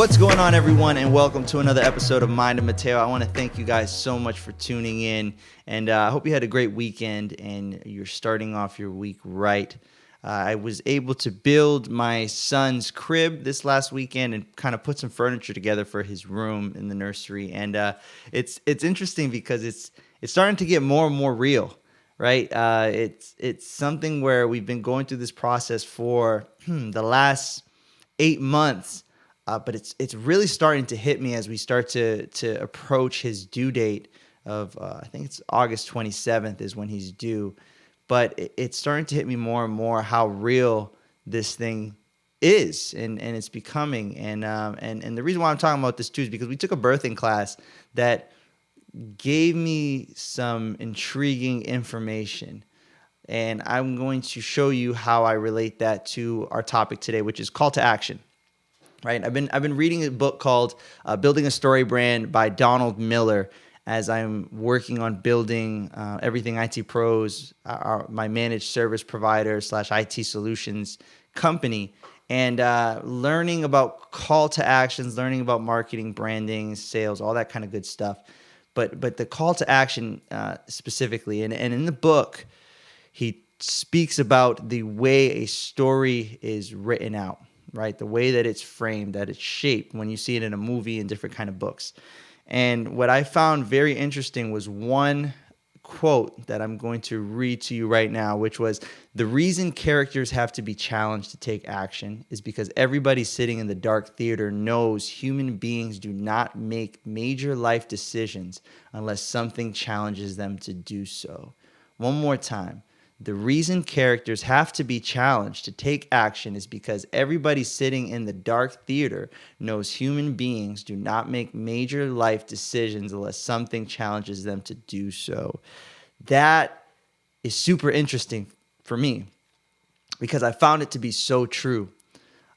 What's going on, everyone, and welcome to another episode of Mind and Mateo. I want to thank you guys so much for tuning in, and I hope you had a great weekend and you're starting off your week right. I was able to build my son's crib this last weekend and kind of put some furniture together for his room in the nursery, and it's interesting because it's starting to get more and more real, right? It's something where we've been going through this process for the last 8 months. But it's really starting to hit me as we start to approach his due date of I think it's August 27th is when he's due. But it's starting to hit me more and more how real this thing is and it's becoming. And the reason why I'm talking about this too is because we took a birthing class that gave me some intriguing information. And I'm going to show you how I relate that to our topic today, which is call to action. Right, I've been reading a book called "Building a Story Brand" by Donald Miller as I'm working on building Everything IT Pros, my managed service provider / IT solutions company, and learning about call to actions, learning about marketing, branding, sales, all that kind of good stuff. But the call to action specifically, and in the book, he speaks about the way a story is written out. Right, the way that it's framed, that it's shaped when you see it in a movie and different kind of books. And what I found very interesting was one quote that I'm going to read to you right now, which was, "The reason characters have to be challenged to take action is because everybody sitting in the dark theater knows human beings do not make major life decisions unless something challenges them to do so." One more time. The reason characters have to be challenged to take action is because everybody sitting in the dark theater knows human beings do not make major life decisions unless something challenges them to do so. That is super interesting for me because I found it to be so true.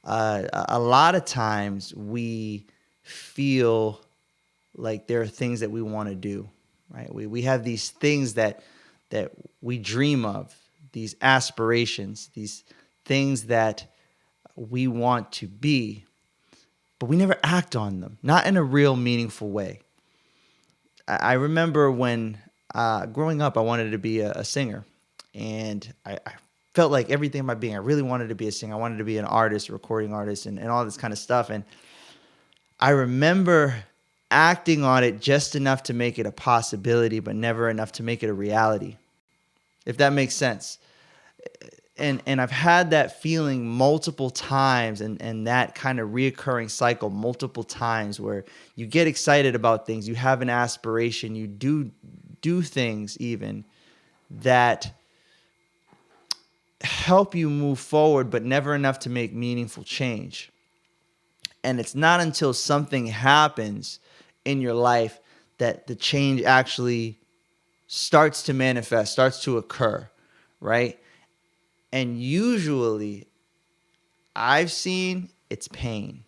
A lot of times we feel like there are things that we want to do, right? We have these things that we dream of, these aspirations, these things that we want to be, but we never act on them, not in a real meaningful way. I remember when growing up, I wanted to be a singer, and I felt like everything in my being, I really wanted to be a singer. I wanted to be an artist, a recording artist, and all this kind of stuff. And I remember acting on it just enough to make it a possibility, but never enough to make it a reality, if that makes sense. And I've had that feeling multiple times and that kind of reoccurring cycle multiple times where you get excited about things, you have an aspiration, you do things even that help you move forward, but never enough to make meaningful change. And it's not until something happens in your life that the change actually starts to manifest, starts to occur, right? And usually I've seen it's pain.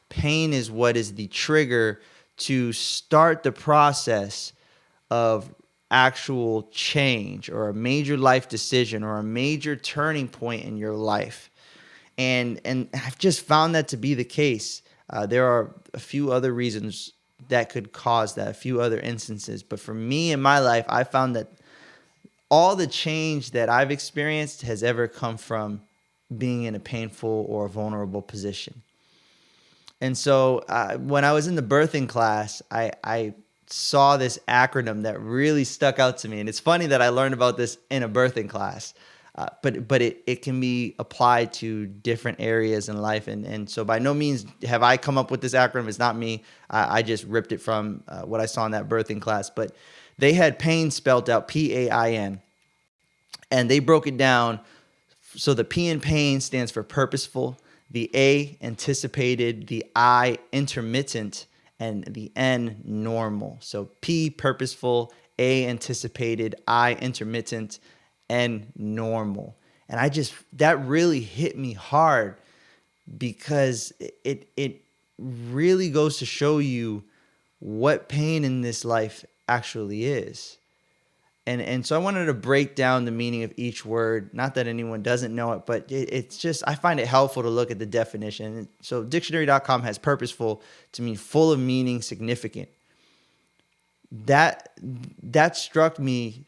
Pain is what is the trigger to start the process of actual change or a major life decision or a major turning point in your life. And I've just found that to be the case. There are a few other reasons that could cause that, a few other instances. But for me in my life, I found that all the change that I've experienced has ever come from being in a painful or vulnerable position. And so when I was in the birthing class, I saw this acronym that really stuck out to me. And it's funny that I learned about this in a birthing class, but it can be applied to different areas in life. And so by no means have I come up with this acronym. It's not me. I just ripped it from what I saw in that birthing class. But they had PAIN spelled out, P.A.I.N. And they broke it down. So the P in PAIN stands for purposeful, the A anticipated, the I intermittent, and the N normal. So P purposeful, A anticipated, I intermittent, N normal. And that really hit me hard because it really goes to show you what pain in this life actually is. And so I wanted to break down the meaning of each word. Not that anyone doesn't know it, but it's just, I find it helpful to look at the definition. So dictionary.com has purposeful to mean full of meaning, significant. That struck me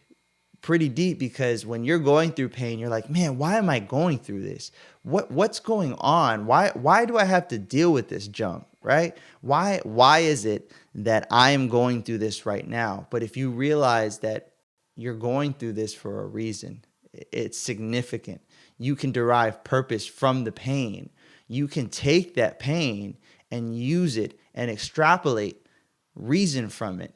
pretty deep, because when you're going through pain, you're like, man, why am I going through this? What's going on? Why do I have to deal with this junk? Right? Why is it that I am going through this right now? But if you realize that you're going through this for a reason, it's significant. You can derive purpose from the pain. You can take that pain and use it and extrapolate reason from it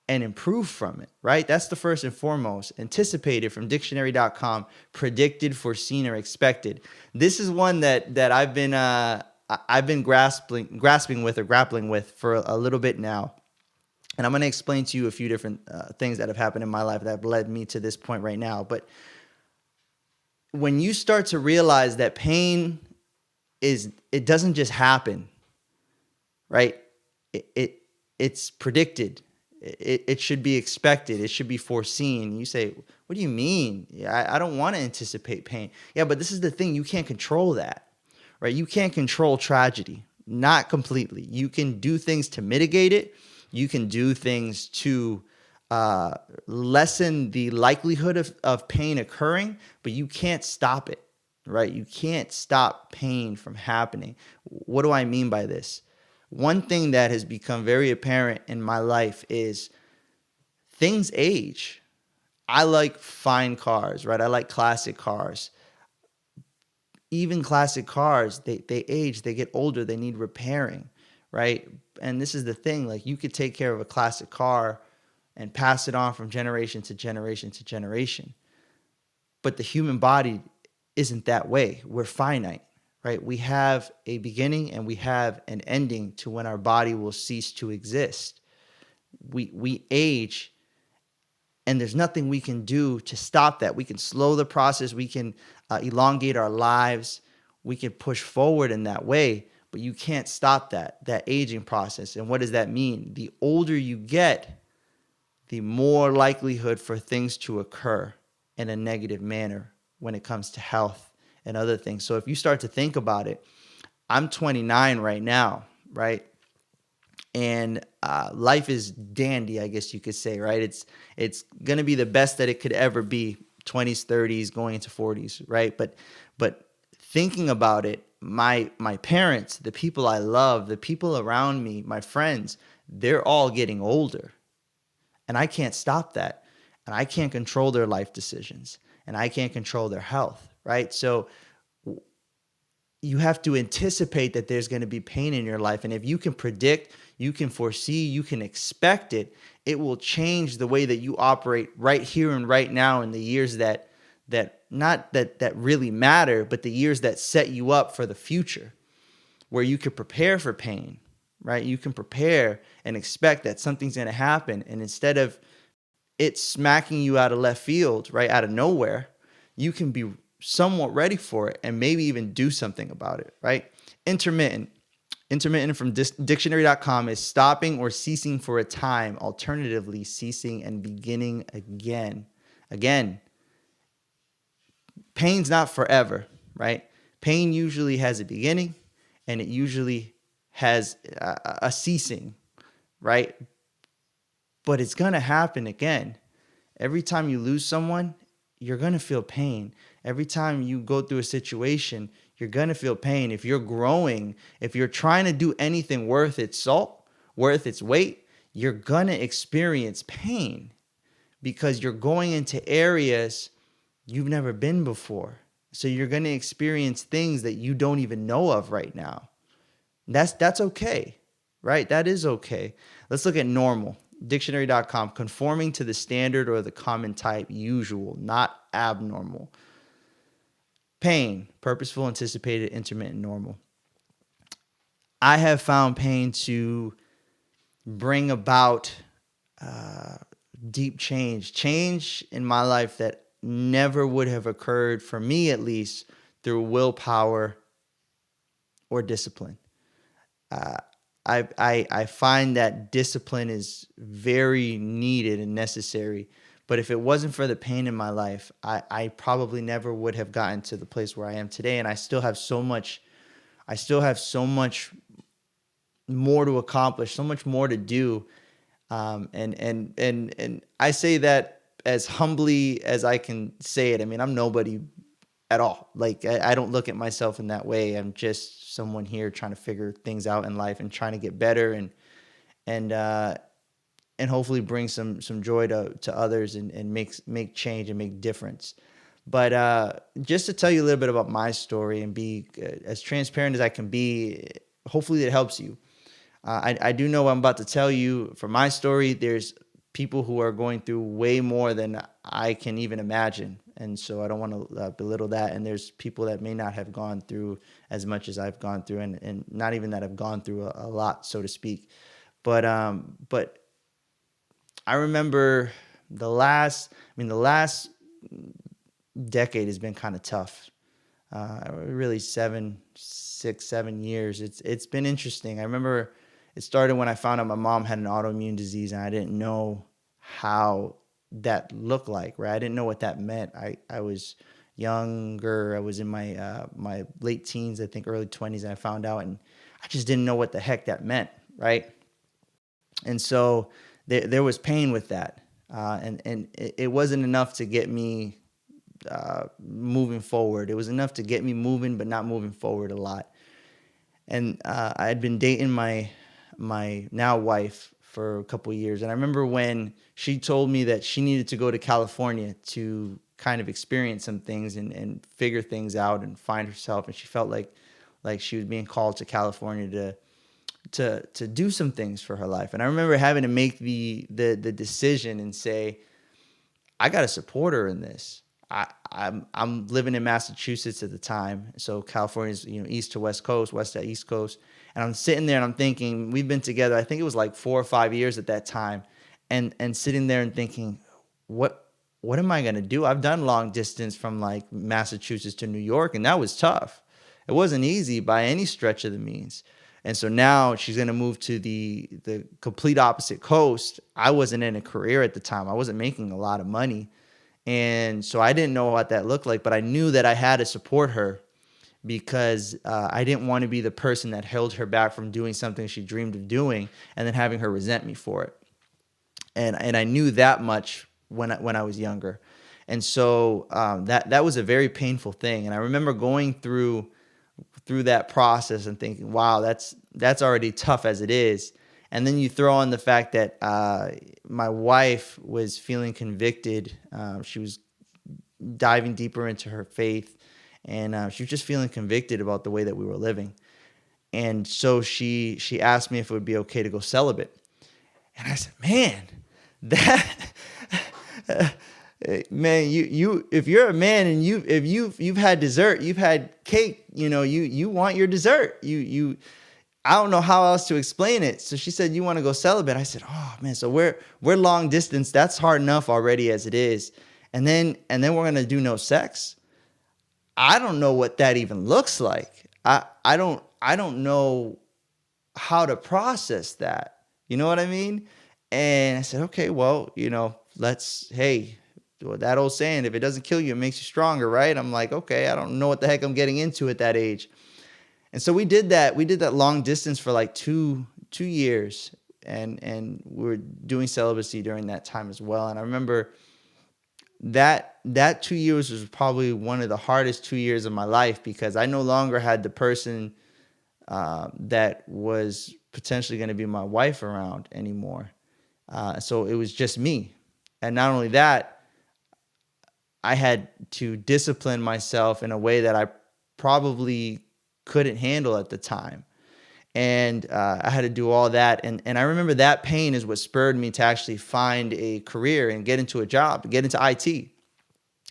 and improve from it, right? That's the first and foremost. Anticipated from dictionary.com, predicted, foreseen, or expected. This is one that I've been grasping with or grappling with for a little bit now. And I'm going to explain to you a few different things that have happened in my life that have led me to this point right now. But when you start to realize that pain it doesn't just happen, right? It's predicted. It should be expected. It should be foreseen. You say, what do you mean? Yeah, I don't want to anticipate pain. Yeah, but this is the thing. You can't control that, right? You can't control tragedy, not completely. You can do things to mitigate it. You can do things to lessen the likelihood of pain occurring, but you can't stop it, right? You can't stop pain from happening. What do I mean by this? One thing that has become very apparent in my life is things age. I like fine cars, right? I like classic cars. Even classic cars, they age, they get older, they need repairing, right? And this is the thing, like you could take care of a classic car and pass it on from generation to generation to generation. But the human body isn't that way. We're finite, right? We have a beginning and we have an ending to when our body will cease to exist. We age, and there's nothing we can do to stop that. We can slow the process. We can elongate our lives. We can push forward in that way, but you can't stop that aging process. And what does that mean? The older you get, the more likelihood for things to occur in a negative manner when it comes to health and other things. So if you start to think about it, I'm 29 right now, right? And life is dandy, I guess you could say, right? It's gonna be the best that it could ever be. 20s, 30s, going into 40s, right? But thinking about it, my parents, the people I love, the people around me, my friends, they're all getting older, and I can't stop that, and I can't control their life decisions, and I can't control their health, right? So you have to anticipate that there's going to be pain in your life. And if you can predict, you can foresee, you can expect it, it will change the way that you operate right here and right now in the years that really matter, but the years that set you up for the future, where you can prepare for pain, right? You can prepare and expect that something's going to happen. And instead of it smacking you out of left field, right, out of nowhere, you can be somewhat ready for it and maybe even do something about it, right? Intermittent. Intermittent from dictionary.com is stopping or ceasing for a time, alternatively ceasing and beginning again. Again, pain's not forever, right? Pain usually has a beginning and it usually has a ceasing, right? But it's going to happen again. Every time you lose someone, you're going to feel pain. Every time you go through a situation, you're going to feel pain. If you're growing, if you're trying to do anything worth its salt, worth its weight, you're going to experience pain because you're going into areas you've never been before. So you're going to experience things that you don't even know of right now. That's okay, right? That is okay. Let's look at normal. Dictionary.com, conforming to the standard or the common type, usual, not abnormal. Pain, purposeful, anticipated, intermittent, normal. I have found pain to bring about deep change in my life that never would have occurred, for me at least, through willpower or discipline. I find that discipline is very needed and necessary, But if it wasn't for the pain in my life, I probably never would have gotten to the place where I am today. And I still have so much more to accomplish, so much more to do. And I say that as humbly as I can say it. I mean, I'm nobody at all. Like I don't look at myself in that way. I'm just someone here trying to figure things out in life and trying to get better and and hopefully bring some joy to others and make change and make difference. But just to tell you a little bit about my story and be as transparent as I can be, hopefully it helps you. I do know what I'm about to tell you. For my story, there's people who are going through way more than I can even imagine. And so I don't want to belittle that. And there's people that may not have gone through as much as I've gone through, and not even that have gone through a lot, so to speak. But I remember the last decade has been kind of tough. Really 6, 7 years. It's been interesting. I remember it started when I found out my mom had an autoimmune disease, and I didn't know how that looked like, right? I didn't know what that meant. I was younger. I was in my late teens, I think early 20s, and I found out, and I just didn't know what the heck that meant, right? And so there was pain with that, and it wasn't enough to get me moving forward. It was enough to get me moving, but not moving forward a lot. And I had been dating my now wife for a couple of years, and I remember when she told me that she needed to go to California to kind of experience some things and figure things out and find herself, and she felt like she was being called to California to do some things for her life. And I remember having to make the decision and say, I got to support her in this. I'm living in Massachusetts at the time, so California's east to west coast, west to east coast, and I'm sitting there and I'm thinking, we've been together, I think it was like 4 or 5 years at that time, and sitting there and thinking, what am I gonna do? I've done long distance from like Massachusetts to New York, and that was tough. It wasn't easy by any stretch of the means. And so now she's going to move to the complete opposite coast. I wasn't in a career at the time. I wasn't making a lot of money. And so I didn't know what that looked like, but I knew that I had to support her because I didn't want to be the person that held her back from doing something she dreamed of doing and then having her resent me for it. And I knew that much when I was younger. And so that was a very painful thing. And I remember going through that process and thinking, wow, that's already tough as it is. And then you throw on the fact that my wife was feeling convicted. She was diving deeper into her faith, and she was just feeling convicted about the way that we were living. And so she asked me if it would be okay to go celibate. And I said, man, that man, you if you're a man and you've had dessert, you've had cake, you want your dessert. You I don't know how else to explain it. So she said, you want to go celibate? I said, oh man, so we're long distance. That's hard enough already as it is. And then we're gonna do no sex. I don't know what that even looks like. I don't know how to process that. You know what I mean? And I said, okay, well, that old saying, if it doesn't kill you, it makes you stronger, right? I'm like, okay, I don't know what the heck I'm getting into at that age. And so we did that. We did that long distance for like two years, and we were doing celibacy during that time as well. And I remember that 2 years was probably one of the hardest 2 years of my life because I no longer had the person that was potentially going to be my wife around anymore. So it was just me. And not only that, I had to discipline myself in a way that I probably couldn't handle at the time. And I had to do all that. And I remember that pain is what spurred me to actually find a career and get into a job, get into IT.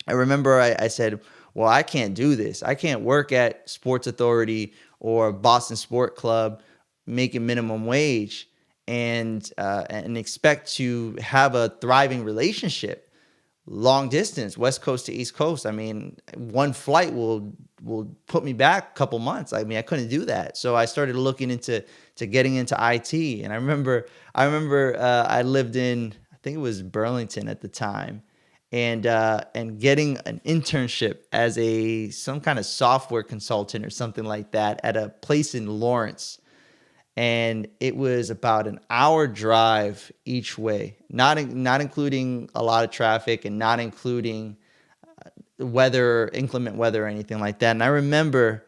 I remember I said, well, I can't do this. I can't work at Sports Authority or Boston Sport Club making minimum wage and expect to have a thriving relationship. Long distance, West Coast to East Coast. I mean, one flight will put me back a couple months. I mean, I couldn't do that. So I started looking into getting into IT. And I remember I lived in, I think it was Burlington at the time. and getting an internship as some kind of software consultant or something like that at a place in Lawrence. And it was about an hour drive each way, not including a lot of traffic and not including weather, inclement weather or anything like that. And I remember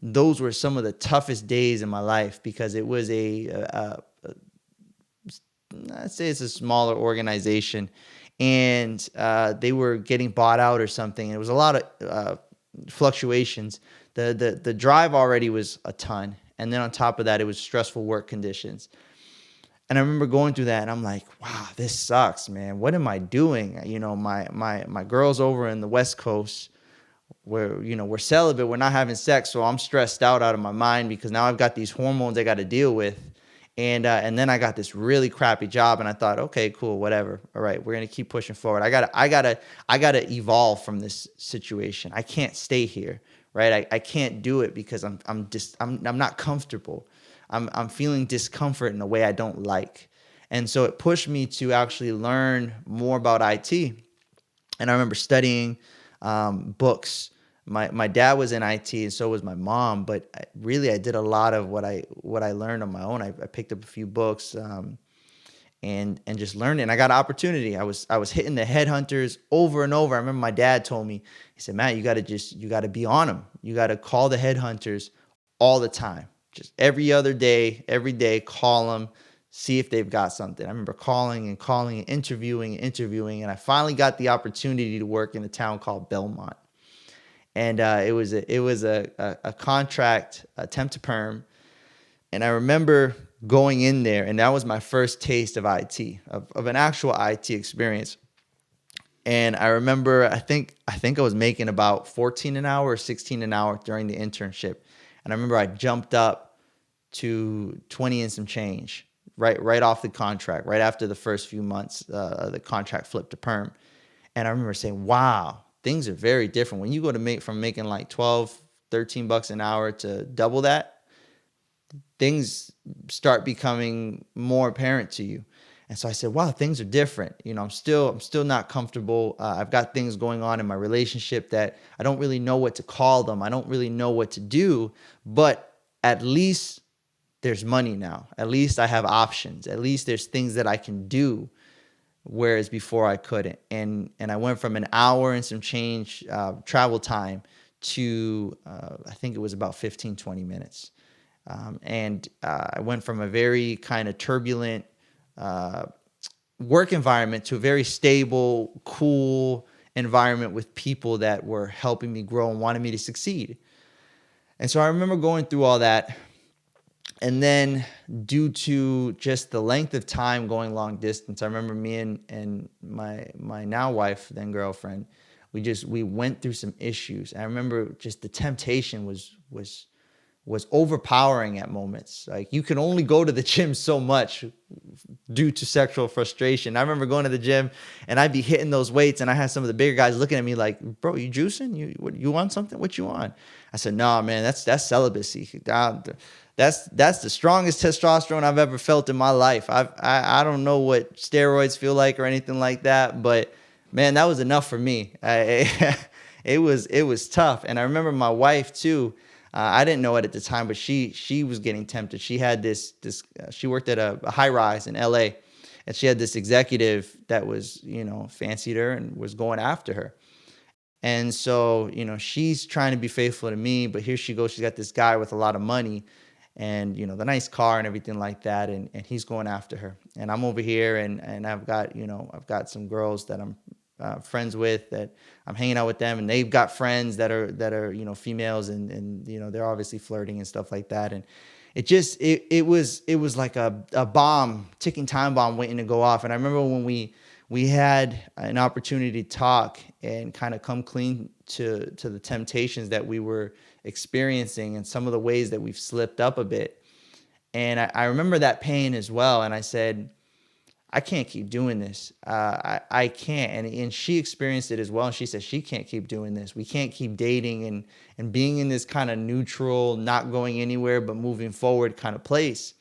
those were some of the toughest days in my life because it was I'd say it's a smaller organization, and they were getting bought out or something. It was a lot of fluctuations. The drive already was a ton, and then on top of that, it was stressful work conditions. And I remember going through that, and I'm like, wow, this sucks, man. What am I doing? My girl's over in the West Coast. We're celibate, we're not having sex, so I'm stressed out of my mind because now I've got these hormones I got to deal with, and then I got this really crappy job, and I thought, okay, cool, whatever, all right, we're gonna keep pushing forward. I gotta evolve from this situation. I can't stay here, right? I can't do it because I'm not comfortable. I'm feeling discomfort in a way I don't like, and so it pushed me to actually learn more about IT. And I remember studying books. My dad was in IT, and so was my mom. But I did a lot of what I learned on my own. I picked up a few books and just learned it. And I got an opportunity. I was hitting the headhunters over and over. I remember my dad told me, he said, Matt, you got to be on them. You got to call the headhunters all the time. Just every day, call them, see if they've got something. I remember calling and interviewing, and I finally got the opportunity to work in a town called Belmont. And it was a contract, a temp to perm. And I remember going in there, and that was my first taste of IT, of an actual IT experience. And I remember, I think I was making about 14 an hour or 16 an hour during the internship. And I remember I jumped up to 20 and some change right off the contract, right after the first few months, the contract flipped to perm. And I remember saying, wow, things are very different. When you go to from making like 12, 13 bucks an hour to double that, things start becoming more apparent to you. And so I said, wow, things are different. I'm still not comfortable. I've got things going on in my relationship that I don't really know what to call them. I don't really know what to do, but at least there's money now. At least I have options. At least there's things that I can do, whereas before I couldn't. And I went from an hour and some change travel time to I think it was about 15, 20 minutes. And I went from a very kind of turbulent work environment to a very stable, cool environment with people that were helping me grow and wanted me to succeed. And so I remember going through all that. And then due to just the length of time going long distance, I remember me and my now wife, then girlfriend, we went through some issues. I remember just the temptation was overpowering at moments. Like, you can only go to the gym so much due to sexual frustration. I remember going to the gym and I'd be hitting those weights, and I had some of the bigger guys looking at me like, bro, you juicing? You want something? What you want? I said, no, man, that's celibacy. That's the strongest testosterone I've ever felt in my life. I don't know what steroids feel like or anything like that, but man, that was enough for me. It was tough. And I remember my wife too. I didn't know it at the time, but she was getting tempted. She had this she worked at a high rise in LA, and she had this executive that was, fancied her and was going after her. And so, she's trying to be faithful to me, but here she goes. She's got this guy with a lot of money and, the nice car and everything like that. And he's going after her. And I'm over here and I've got some girls that I'm friends with, that I'm hanging out with them, and they've got friends that are females, and they're obviously flirting and stuff like that. And it was like a bomb, ticking time bomb waiting to go off. And I remember when we had an opportunity to talk and kind of come clean to the temptations that we were experiencing and some of the ways that we've slipped up a bit. And I remember that pain as well. And I said, I can't keep doing this. I can't. And she experienced it as well. And she said she can't keep doing this. We can't keep dating and being in this kind of neutral, not going anywhere but moving forward kind of place.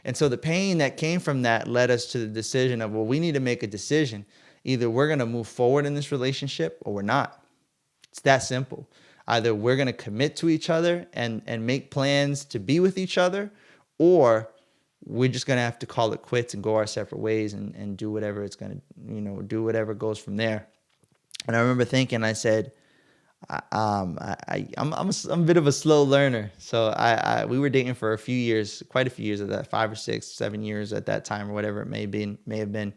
And so the pain that came from that led us to the decision of, well, we need to make a decision. Either we're going to move forward in this relationship or we're not. It's that simple. Either we're going to commit to each other and make plans to be with each other, or we're just going to have to call it quits and go our separate ways and do whatever it's going to, do whatever goes from there. And I remember thinking, I said, I'm a bit of a slow learner. So we were dating for a few years, quite a few years of that, 5 or 6, 7 years at that time, or whatever it may have been.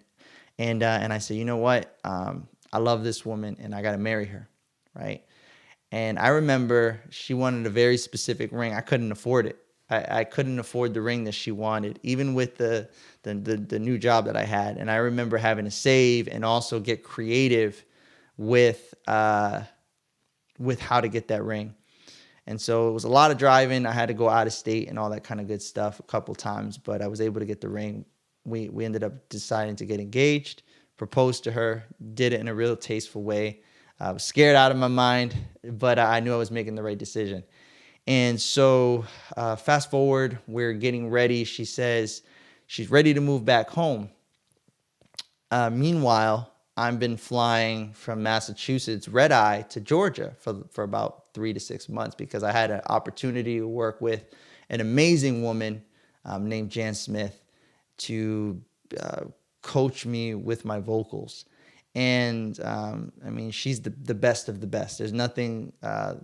And I said, you know what? I love this woman and I got to marry her. Right. And I remember she wanted a very specific ring. I couldn't afford it. I couldn't afford the ring that she wanted, even with the new job that I had. And I remember having to save and also get creative with how to get that ring. And so it was a lot of driving. I had to go out of state and all that kind of good stuff a couple times, but I was able to get the ring. We ended up deciding to get engaged, proposed to her, did it in a real tasteful way. I was scared out of my mind, but I knew I was making the right decision. And so fast forward, we're getting ready. She says she's ready to move back home. Meanwhile, I've been flying from Massachusetts red eye to Georgia for about 3 to 6 months because I had an opportunity to work with an amazing woman named Jan Smith to coach me with my vocals. And I mean, she's the best of the best. There's nothing I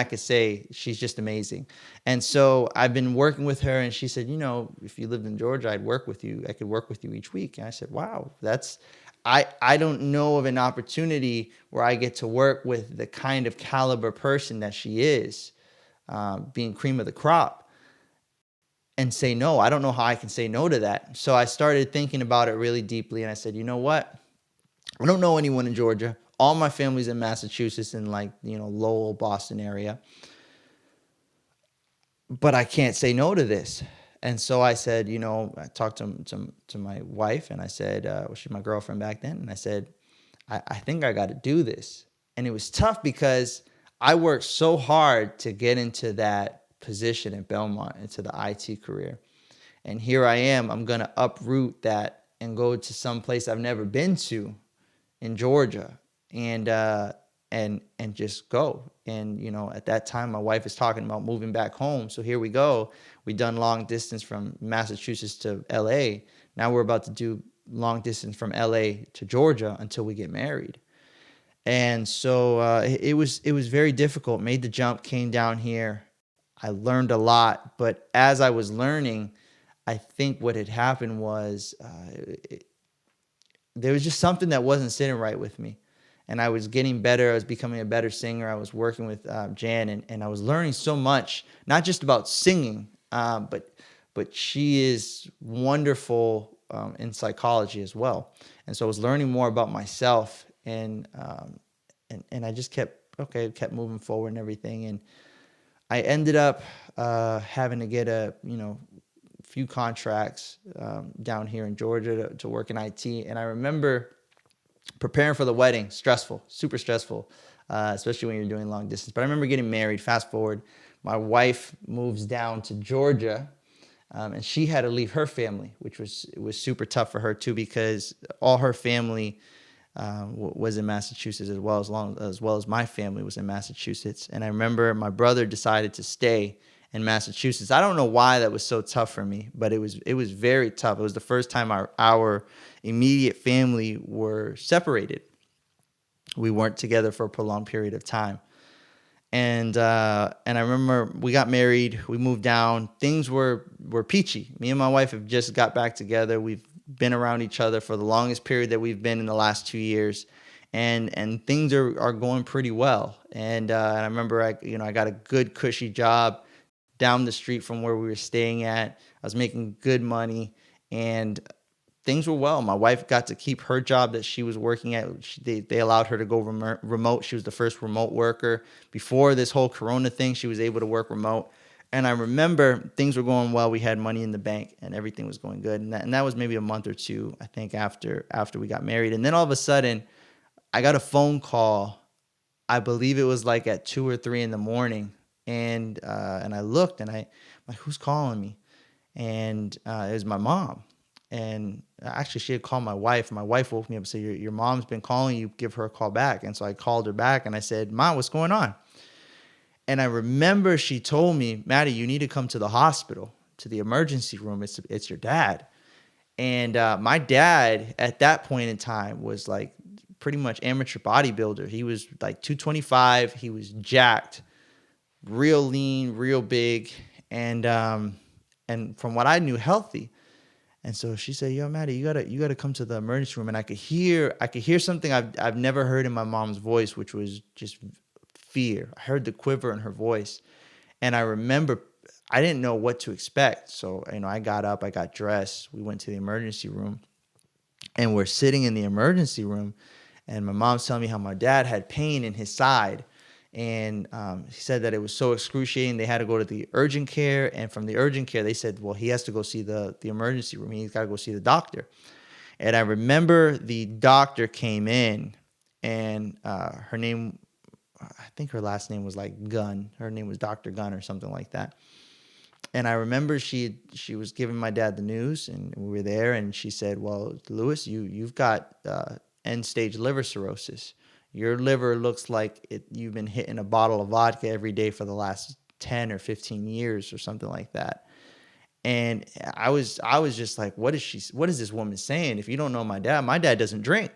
could say. She's just amazing. And so I've been working with her, and she said, if you lived in Georgia, I'd work with you. I could work with you each week. And I said, wow, I don't know of an opportunity where I get to work with the kind of caliber person that she is, being cream of the crop, and say no. I don't know how I can say no to that. So I started thinking about it really deeply, and I said, you know what? I don't know anyone in Georgia. All my family's in Massachusetts, in Lowell, Boston area. But I can't say no to this. And so I said, I talked to my wife, and I said, she's my girlfriend back then. And I said, I think I got to do this. And it was tough because I worked so hard to get into that position at Belmont, into the IT career. And here I am. I'm going to uproot that and go to some place I've never been to in Georgia, and just go. And at that time, my wife is talking about moving back home. So here we go. We done long distance from Massachusetts to LA. Now we're about to do long distance from LA to Georgia until we get married. And so it was very difficult. Made the jump, came down here. I learned a lot, but as I was learning, I think what had happened was there was just something that wasn't sitting right with me. And I was getting better. I was becoming a better singer. I was working with Jan, and I was learning so much, not just about singing, but she is wonderful in psychology as well. And so I was learning more about myself, and I just kept moving forward and everything. And I ended up having to get a few contracts down here in Georgia to work in IT. And I remember preparing for the wedding, stressful, super stressful, especially when you're doing long distance. But I remember getting married. Fast forward, my wife moves down to Georgia, and she had to leave her family, which was super tough for her too, because all her family was in Massachusetts, as well as my family was in Massachusetts. And I remember my brother decided to stay in Massachusetts. I don't know why that was so tough for me, but it was very tough. It was the first time our immediate family were separated. We weren't together for a prolonged period of time. And I remember we got married, we moved down. Things were peachy. Me and my wife have just got back together. We've been around each other for the longest period that we've been in the last 2 years. And things are going pretty well. And I remember I got a good cushy job down the street from where we were staying at. I was making good money, and things were well. My wife got to keep her job that she was working at. They allowed her to go remote. She was the first remote worker. Before this whole Corona thing, she was able to work remote. And I remember things were going well. We had money in the bank, and everything was going good. And that was maybe a month or two, I think, after we got married. And then all of a sudden, I got a phone call. I believe it was like at 2 or 3 in the morning. And I looked, and I'm like, who's calling me? And it was my mom. And actually, she had called my wife. My wife woke me up and said, your mom's been calling you. Give her a call back. And so I called her back and I said, Mom, what's going on? And I remember she told me, Maddie, you need to come to the hospital, to the emergency room. It's your dad. And my dad at that point in time was like pretty much amateur bodybuilder. He was like 225. He was jacked, real lean, real big, and from what I knew, healthy. And so she said, "Yo, Maddie, you gotta come to the emergency room." And I could hear something I've never heard in my mom's voice, which was just fear. I heard the quiver in her voice, and I remember I didn't know what to expect. So I got up, I got dressed, we went to the emergency room, and we're sitting in the emergency room, and my mom's telling me how my dad had pain in his side. And he said that it was so excruciating, they had to go to the urgent care. And from the urgent care, they said, well, he has to go see the emergency room. He's got to go see the doctor. And I remember the doctor came in, and her name, I think her last name was like Gunn. Her name was Dr. Gunn or something like that. And I remember she was giving my dad the news, and we were there, and she said, well, Lewis, you've got end stage liver cirrhosis. Your liver looks like you've been hitting a bottle of vodka every day for the last 10 or 15 years or something like that. And I was just like, what is this woman saying? If you don't know my dad doesn't drink.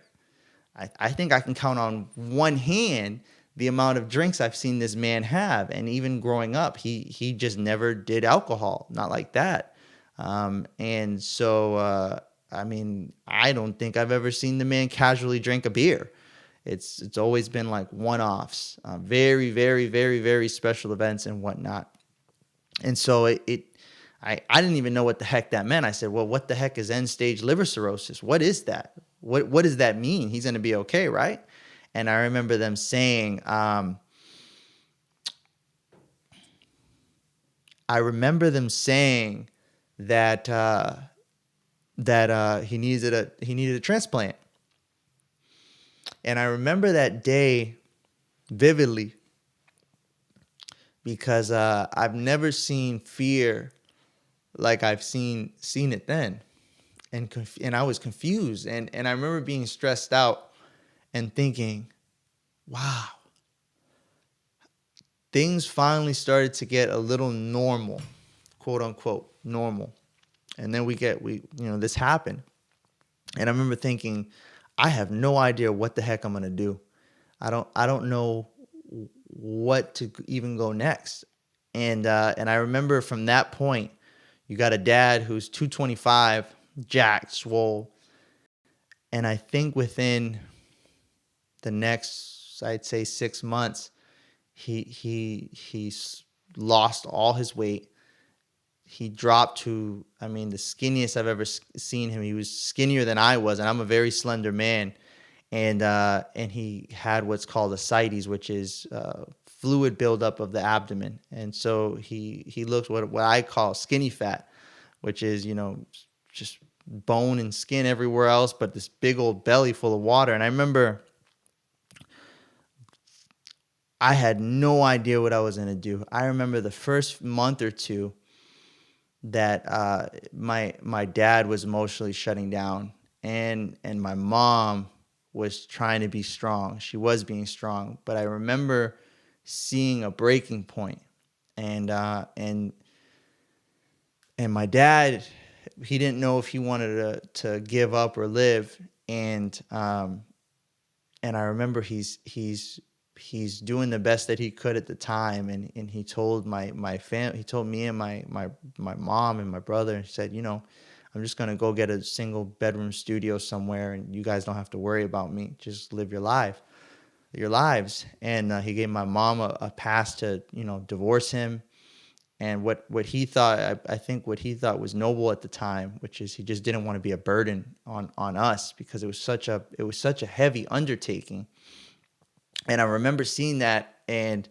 I think I can count on one hand the amount of drinks I've seen this man have. And even growing up, he just never did alcohol, not like that. And so, I mean, I don't think I've ever seen the man casually drink a beer. It's always been like one-offs, very, very, very, very special events and whatnot. And so I didn't even know what the heck that meant. I said, well, what the heck is end stage liver cirrhosis? What is that? What does that mean? He's going to be okay, right? And I remember them saying, that he needed a transplant. And I remember that day vividly because I've never seen fear like I've seen it then. And I was confused. And I remember being stressed out and thinking, wow, things finally started to get a little normal, quote unquote, normal. And then this happened. And I remember thinking, I have no idea what the heck I'm going to do. I don't know what to even go next. And I remember from that point, you got a dad who's 225, jacked, swole. And I think within the next, I'd say 6 months, he's lost all his weight. He dropped to, I mean, the skinniest I've ever seen him. He was skinnier than I was, and I'm a very slender man. And he had what's called ascites, which is fluid buildup of the abdomen. And so he looked what I call skinny fat, which is, just bone and skin everywhere else, but this big old belly full of water. And I remember I had no idea what I was going to do. I remember the first month or two that my dad was emotionally shutting down, and my mom was trying to be strong. She was being strong, but I remember seeing a breaking point, and my dad, he didn't know if he wanted to give up or live, and I remember he's doing the best that he could at the time, and he told my family, he told me and my mom and my brother, he said, I'm just gonna go get a single bedroom studio somewhere, and you guys don't have to worry about me. Just live your lives. And he gave my mom a pass to divorce him. And what he thought, I think what he thought was noble at the time, which is he just didn't want to be a burden on us, because it was such a heavy undertaking. And I remember seeing that and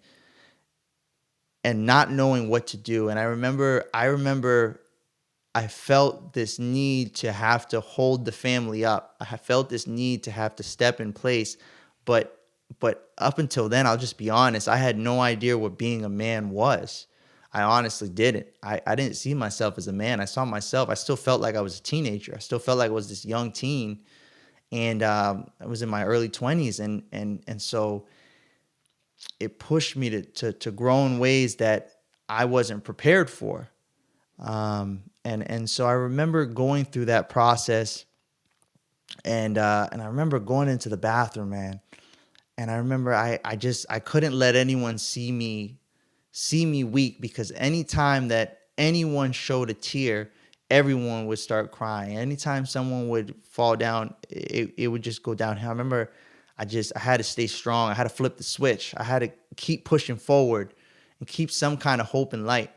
not knowing what to do. And I remember I felt this need to have to hold the family up. I felt this need to have to step in place. But up until then, I'll just be honest, I had no idea what being a man was. I honestly didn't. I didn't see myself as a man. I still felt like I was a teenager. I still felt like I was this young teen. And I was in my early 20s. And so it pushed me to grow in ways that I wasn't prepared for. And so I remember going through that process, and I remember going into the bathroom, man. And I remember I couldn't let anyone see me weak, because anytime that anyone showed a tear, everyone would start crying. Anytime someone would fall down, it would just go downhill. I remember I had to stay strong. I had to flip the switch. I had to keep pushing forward and keep some kind of hope and light.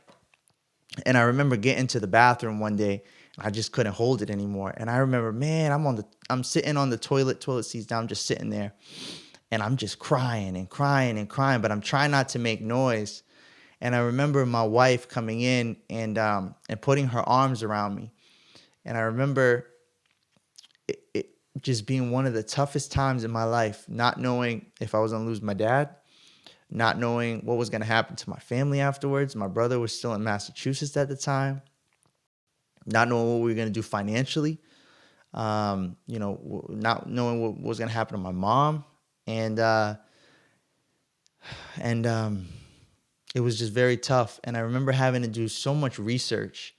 And I remember getting to the bathroom one day, and I just couldn't hold it anymore. And I remember, man, I'm sitting on the toilet seats down, I'm just sitting there, and I'm just crying and crying and crying, but I'm trying not to make noise. And I remember my wife coming in and putting her arms around me. And I remember it just being one of the toughest times in my life, not knowing if I was going to lose my dad, not knowing what was going to happen to my family afterwards. My brother was still in Massachusetts at the time, not knowing what we were going to do financially, not knowing what was going to happen to my mom. And it was just very tough. And I remember having to do so much research,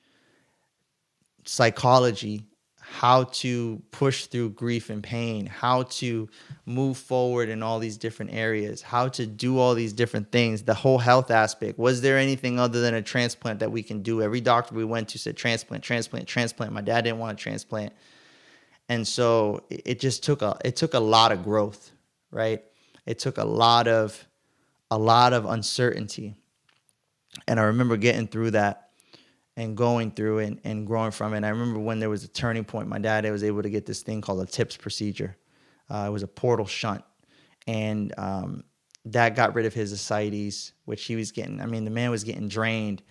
psychology, how to push through grief and pain, how to move forward in all these different areas, how to do all these different things, the whole health aspect. Was there anything other than a transplant that we can do? Every doctor we went to said transplant, transplant, transplant. My dad didn't want a transplant. And so it took a lot of growth, right? It took a lot of uncertainty. And I remember getting through that and going through and growing from it. And I remember when there was a turning point, my dad was able to get this thing called a TIPS procedure. It was a portal shunt. And that got rid of his ascites, which he was getting. I mean, the man was getting drained.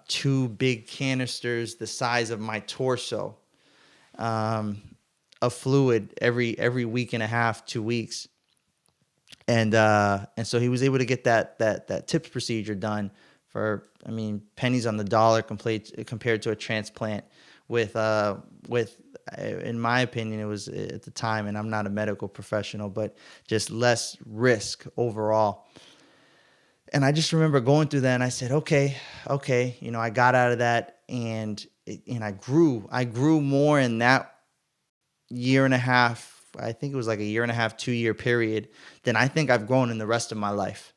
2 big canisters the size of my torso of fluid every week and a half, 2 weeks. And so he was able to get that TIPS procedure done for, I mean, pennies on the dollar compared to a transplant with in my opinion, it was at the time, and I'm not a medical professional, but just less risk overall. And I just remember going through that, and I said, okay, I got out of that, and I grew more in that year and a half. I think it was like a year and a half, 2-year period than I think I've grown in the rest of my life.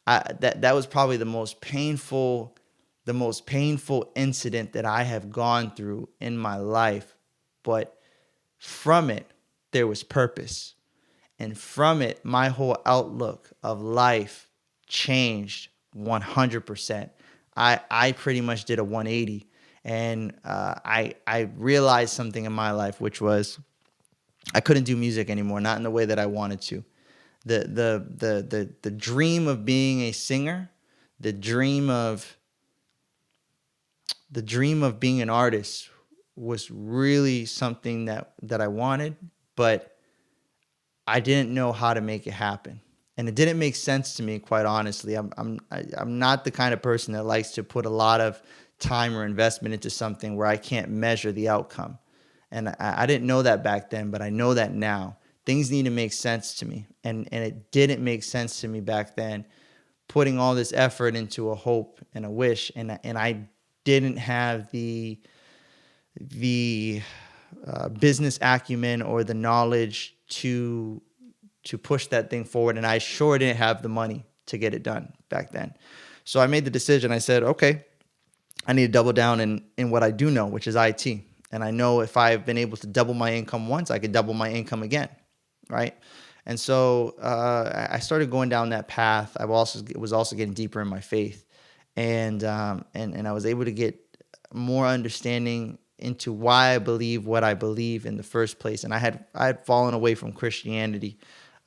That was probably the most painful incident that I have gone through in my life. But from it, there was purpose. And from it, my whole outlook of life changed 100%. I pretty much did a 180. And I realized something in my life, which was I couldn't do music anymore, not in the way that I wanted to. The dream of being a singer, the dream of being an artist was really something that I wanted, but I didn't know how to make it happen. And it didn't make sense to me, quite honestly. I'm not the kind of person that likes to put a lot of time or investment into something where I can't measure the outcome. And I didn't know that back then, but I know that now. Things need to make sense to me. And it didn't make sense to me back then, putting all this effort into a hope and a wish. And I didn't have the business acumen or the knowledge to push that thing forward. And I sure didn't have the money to get it done back then. So I made the decision. I said, okay, I need to double down in what I do know, which is IT. And I know if I've been able to double my income once, I could double my income again, right? And so I started going down that path. I was also getting deeper in my faith, and I was able to get more understanding into why I believe what I believe in the first place. And I had fallen away from Christianity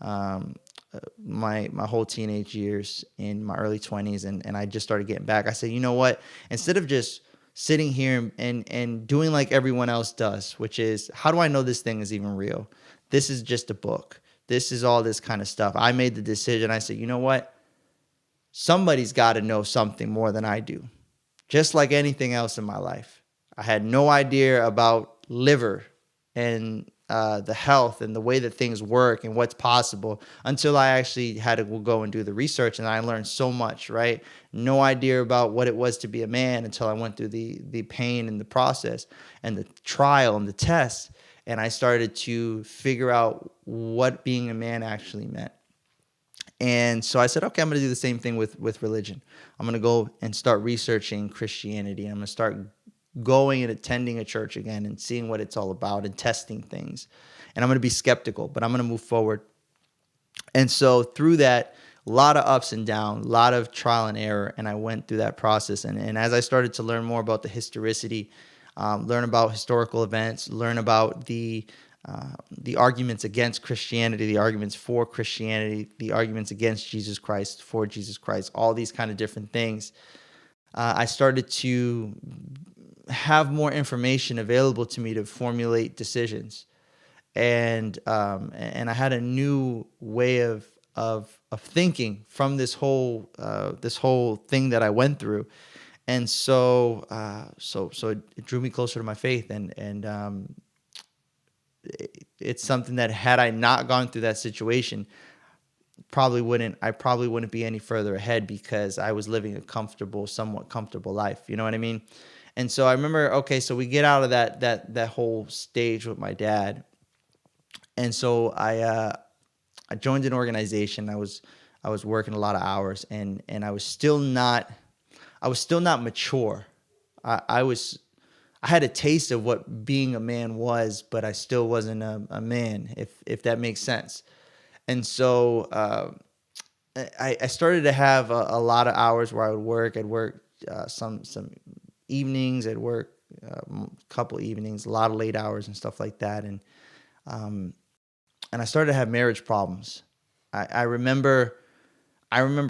my whole teenage years, in my early 20s, and I just started getting back. I said, you know what? Instead of just sitting here and doing like everyone else does, which is, how do I know this thing is even real? This is just a book. This is all this kind of stuff. I made the decision. I said, you know what? somebody's got to know something more than I do. Just like anything else in my life, I had no idea about liver and the health and the way that things work and what's possible until I actually had to go and do the research, and I learned so much, right? No idea about what it was to be a man until I went through the pain and the process and the trial and the test, and I started to figure out what being a man actually meant. And so I said, okay, I'm going to do the same thing with religion. I'm going to go and start researching Christianity. I'm going to start going and attending a church again and seeing what it's all about and testing things. And I'm going to be skeptical, but I'm going to move forward. And so through that, a lot of ups and downs, a lot of trial and error. And I went through that process. And as I started to learn more about the historicity, learn about historical events, learn about the arguments against Christianity, the arguments for Christianity, the arguments against Jesus Christ, for Jesus Christ, all these kind of different things. I started to have more information available to me to formulate decisions, and I had a new way of thinking from this whole thing that I went through, and so it drew me closer to my faith, and it's something that had I not gone through that situation, I probably wouldn't be any further ahead because I was living a somewhat comfortable life. You know what I mean? And so I remember, okay, so we get out of that whole stage with my dad. And so I joined an organization. I was working a lot of hours, and I was still not mature. I was I had a taste of what being a man was, but I still wasn't a man, if that makes sense. And so I started to have a lot of hours where I would work. I'd work some evenings. I'd work a couple evenings, a lot of late hours and stuff like that. Um, and I started to have marriage problems. I remember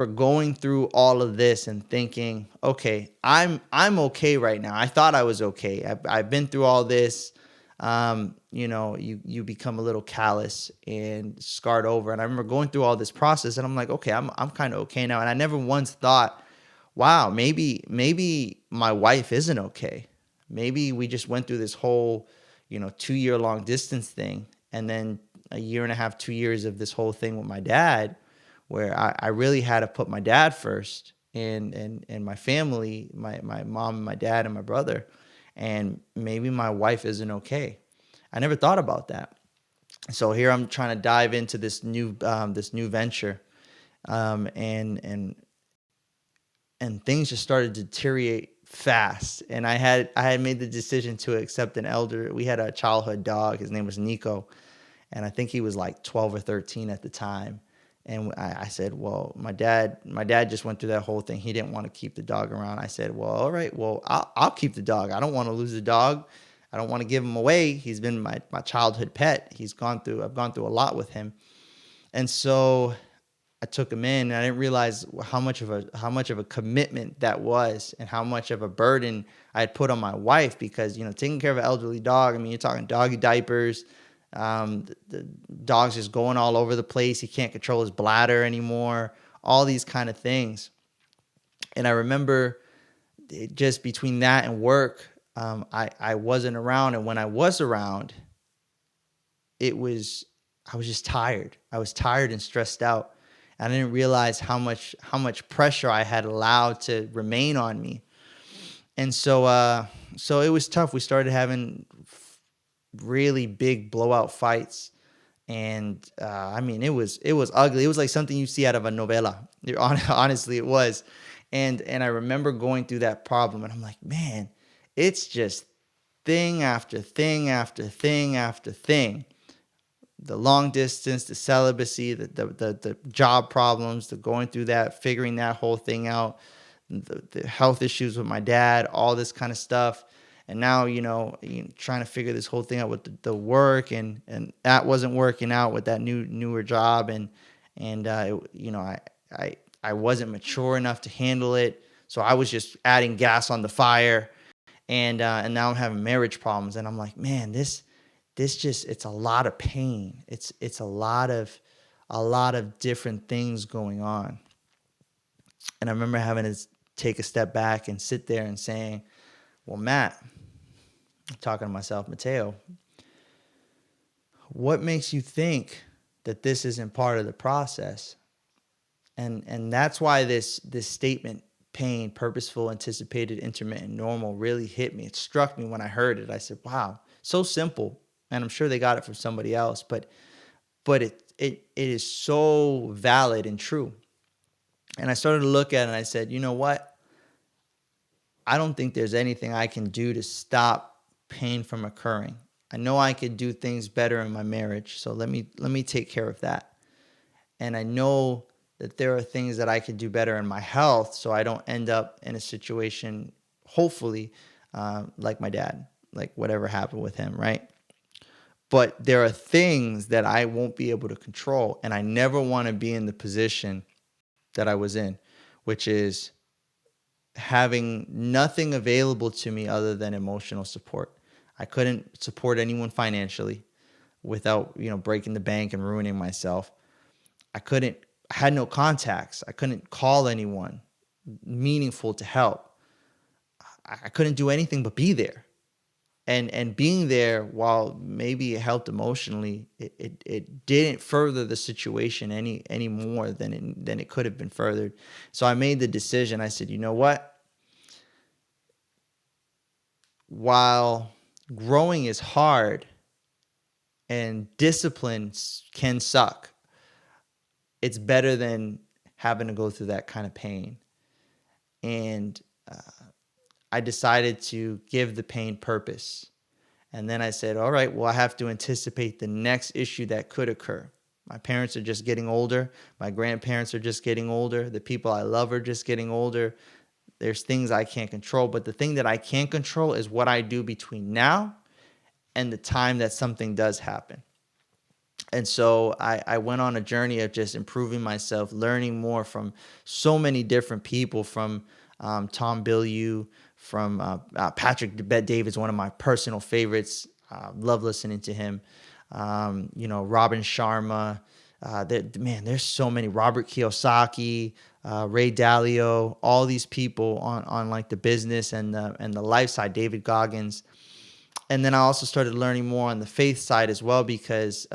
going through all of this and thinking, okay, I'm okay right now. I thought I was okay. I've been through all this. You become a little callous and scarred over. And I remember going through all this process, and I'm like, okay, I'm kind of okay now. And I never once thought, wow, maybe my wife isn't okay. Maybe we just went through this whole, 2-year long distance thing, and then a year and a half, 2 years of this whole thing with my dad, where I really had to put my dad first, and my family, my mom and my dad and my brother, and maybe my wife isn't okay. I never thought about that. So here I'm trying to dive into this new venture, and things just started to deteriorate fast. And I had made the decision to accept an elder. We had a childhood dog. His name was Nico, and I think he was like 12 or 13 at the time. And I said, well, my dad just went through that whole thing. He didn't want to keep the dog around. I said, well, all right, well, I'll keep the dog. I don't want to lose the dog. I don't want to give him away. He's been my childhood pet. I've gone through a lot with him. And so I took him in, and I didn't realize how much of a commitment that was, and how much of a burden I had put on my wife, because, taking care of an elderly dog, I mean, you're talking doggy diapers, the dog's just going all over the place. He can't control his bladder anymore, all these kind of things. And I remember just between that and work, I wasn't around. And when I was around, I was just tired. I was tired and stressed out. I didn't realize how much pressure I had allowed to remain on me. And so it was tough. We started having really big blowout fights, and I mean, it was ugly. It was like something you see out of a novela. Honestly, it was. And I remember going through that problem, and I'm like, man, it's just thing after thing after thing after thing. The long distance, the celibacy, the job problems, the going through that, figuring that whole thing out, the health issues with my dad, all this kind of stuff. And now, trying to figure this whole thing out with the work, and that wasn't working out with that newer job. And I wasn't mature enough to handle it. So I was just adding gas on the fire, and now I'm having marriage problems. And I'm like, man, this just, it's a lot of pain. It's a lot of different things going on. And I remember having to take a step back and sit there and saying, well, Matt, I'm talking to myself, Mateo, what makes you think that this isn't part of the process? And that's why this statement, pain, purposeful, anticipated, intermittent, normal, really hit me. It struck me when I heard it. I said, wow, so simple. And I'm sure they got it from somebody else, but it is so valid and true. And I started to look at it and I said, you know what? I don't think there's anything I can do to stop pain from occurring. I know I could do things better in my marriage, so let me take care of that. And I know that there are things that I could do better in my health, so I don't end up in a situation, hopefully, like my dad, like whatever happened with him, right? But there are things that I won't be able to control, and I never want to be in the position that I was in, which is having nothing available to me other than emotional support. I couldn't support anyone financially without, breaking the bank and ruining myself. I had no contacts. I couldn't call anyone meaningful to help. I couldn't do anything but be there. And being there, while maybe it helped emotionally, it didn't further the situation any more than it could have been furthered. So I made the decision. I said, you know what? While growing is hard and discipline can suck, it's better than having to go through that kind of pain. And I decided to give the pain purpose. And then I said, all right, well, I have to anticipate the next issue that could occur. My parents are just getting older. My grandparents are just getting older. The people I love are just getting older. There's things I can't control. But the thing that I can control is what I do between now and the time that something does happen. And so I went on a journey of just improving myself, learning more from so many different people, from Tom Bilyeu, from Patrick Bet-David is one of my personal favorites. Love listening to him. Robin Sharma. There's so many. Robert Kiyosaki, Ray Dalio, all these people on like the business and the life side. David Goggins. And then I also started learning more on the faith side as well, because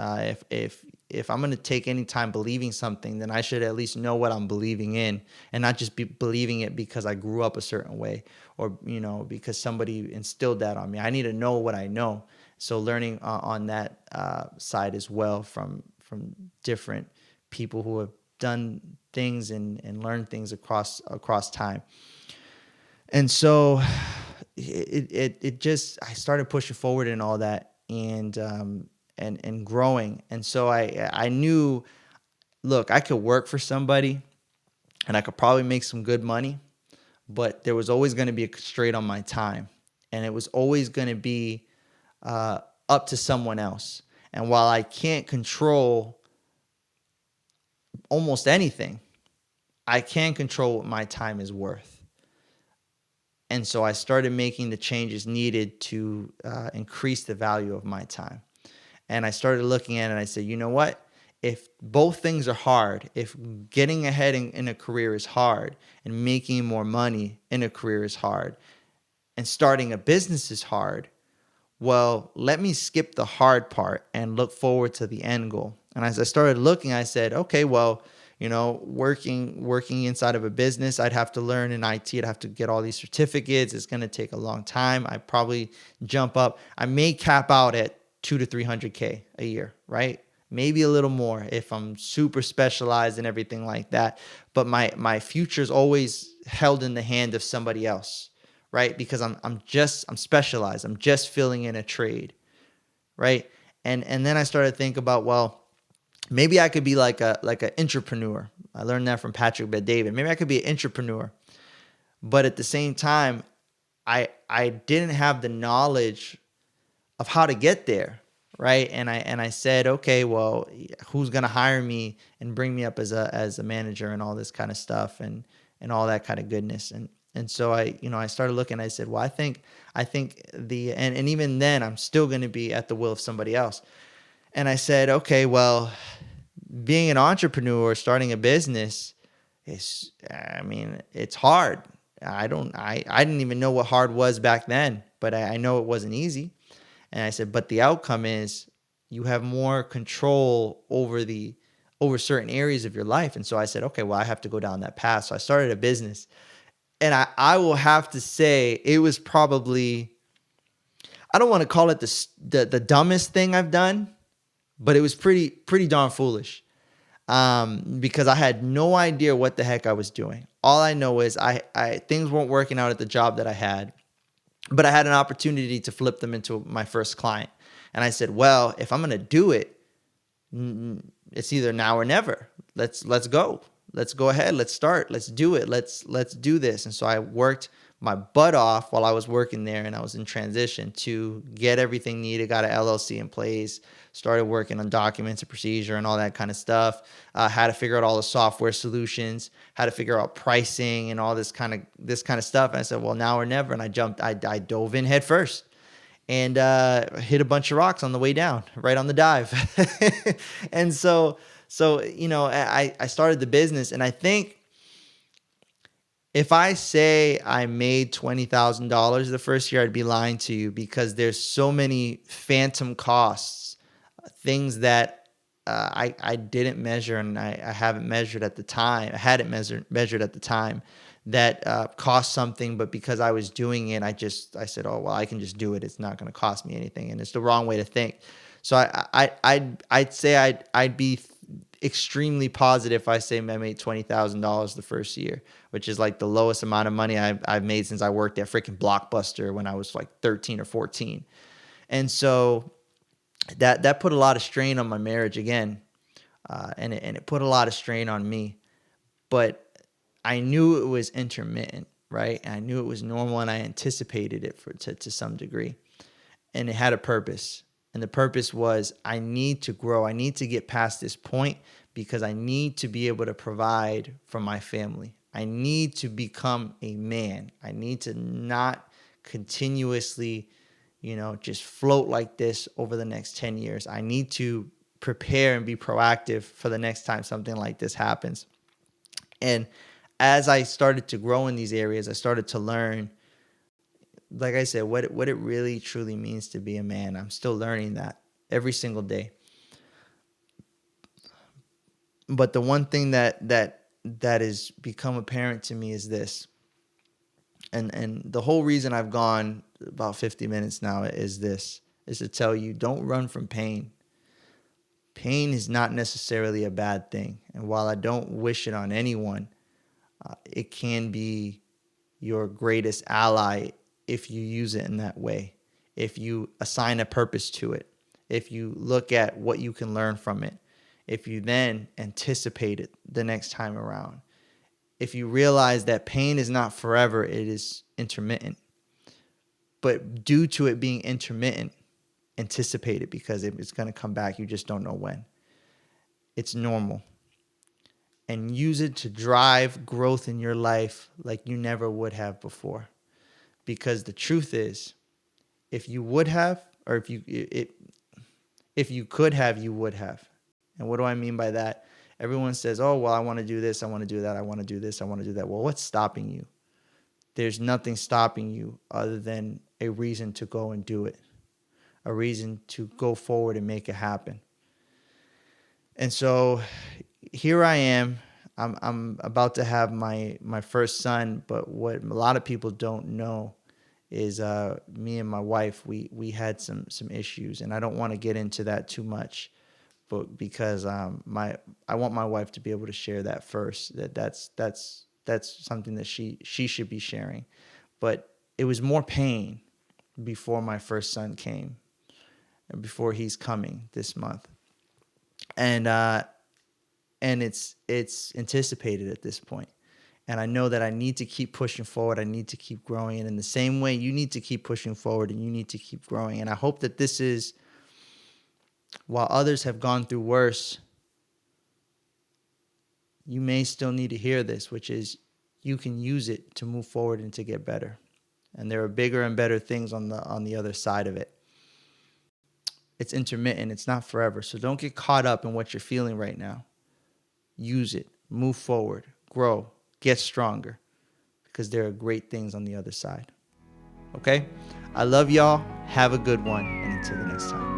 if I'm going to take any time believing something, then I should at least know what I'm believing in, and not just be believing it because I grew up a certain way, or because somebody instilled that on me. I need to know what I know. So learning on that side as well from different people who have done things and learned things across time. And so it just, I started pushing forward and all that, and growing. And so I knew, look, I could work for somebody and I could probably make some good money, but there was always going to be a constraint on my time, and it was always going to be up to someone else. And while I can't control almost anything, I can control what my time is worth. And so I started making the changes needed to increase the value of my time. And I started looking at it and I said, you know what? If both things are hard, if getting ahead in a career is hard, and making more money in a career is hard, and starting a business is hard, well, let me skip the hard part and look forward to the end goal. And as I started looking, I said, okay, well, working inside of a business, I'd have to learn in IT. I'd have to get all these certificates. It's going to take a long time. I probably jump up. I may cap out at 200 to 300K a year, right? Maybe a little more if I'm super specialized and everything like that. But my future is always held in the hand of somebody else, right? Because I'm specialized. I'm just filling in a trade, right? And then I started to think about, well, maybe I could be like an entrepreneur. I learned that from Patrick Bet-David. Maybe I could be an entrepreneur. But at the same time, I didn't have the knowledge of how to get there, right? And I said, okay, well, who's gonna hire me and bring me up as a manager and all this kind of stuff and all that kind of goodness. And so I started looking. I said, well, I think and even then I'm still gonna be at the will of somebody else. And I said, okay, well, being an entrepreneur, starting a business, it's hard. I didn't even know what hard was back then, but I know it wasn't easy. And I said, but the outcome is you have more control over certain areas of your life. And so I said, okay, well, I have to go down that path. So I started a business. And I will have to say it was probably, I don't want to call it the dumbest thing I've done, but it was pretty darn foolish. Because I had no idea what the heck I was doing. All I know is I things weren't working out at the job that I had, but I had an opportunity to flip them into my first client. And I said, well, if I'm going to do it, it's either now or never. Let's go. Let's go ahead. Let's start. Let's do it. Let's do this. And so I worked my butt off while I was working there, and I was in transition to get everything needed, got an LLC in place, started working on documents and procedure and all that kind of stuff. Had to figure out all the software solutions, had to figure out pricing and all this kind of stuff. And I said, well, now or never. And I dove in head first and hit a bunch of rocks on the way down, right on the dive. And so I started the business, and I think if I say I made $20,000 the first year, I'd be lying to you, because there's so many phantom costs, things that I didn't measure, and I haven't measured at the time. I hadn't measured at the time that cost something, but because I was doing it, I said, oh well, I can just do it. It's not going to cost me anything, and it's the wrong way to think. So I'd say I'd be extremely positive if I say I made $20,000 the first year, which is like the lowest amount of money I've made since I worked at freaking Blockbuster when I was like 13 or 14. And so that put a lot of strain on my marriage again, and it put a lot of strain on me. But I knew it was intermittent, right? And I knew it was normal, and I anticipated it to some degree, and it had a purpose. And the purpose was, I need to grow. I need to get past this point because I need to be able to provide for my family. I need to become a man. I need to not continuously, just float like this over the next 10 years. I need to prepare and be proactive for the next time something like this happens. And as I started to grow in these areas, I started to learn, like I said, what it really truly means to be a man. I'm still learning that every single day. But the one thing that has become apparent to me is this. And the whole reason I've gone about 50 minutes now is to tell you, don't run from pain. Pain is not necessarily a bad thing. And while I don't wish it on anyone, it can be your greatest ally if you use it in that way, if you assign a purpose to it, if you look at what you can learn from it, if you then anticipate it the next time around, if you realize that pain is not forever, it is intermittent. But due to it being intermittent, anticipate it, because it's going to come back. You just don't know when. It's normal. And use it to drive growth in your life like you never would have before. Because the truth is, if you would have, or if you could have, you would have. And what do I mean by that? Everyone says, oh, well, I want to do this, I want to do that, I want to do this, I want to do that. Well, what's stopping you? There's nothing stopping you other than a reason to go and do it, a reason to go forward and make it happen. And so here I am. I'm about to have my first son, but what a lot of people don't know is me and my wife, we had some issues, and I don't want to get into that too much, but because I want my wife to be able to share that first. That's something that she should be sharing. But it was more pain before my first son came, and before he's coming this month, and it's anticipated at this point. And I know that I need to keep pushing forward. I need to keep growing. And in the same way, you need to keep pushing forward and you need to keep growing. And I hope that this is, while others have gone through worse, you may still need to hear this, which is you can use it to move forward and to get better. And there are bigger and better things on the other side of it. It's intermittent. It's not forever. So don't get caught up in what you're feeling right now. Use it. Move forward. grow, get stronger, because there are great things on the other side. Okay? I love y'all. Have a good one. And until the next time.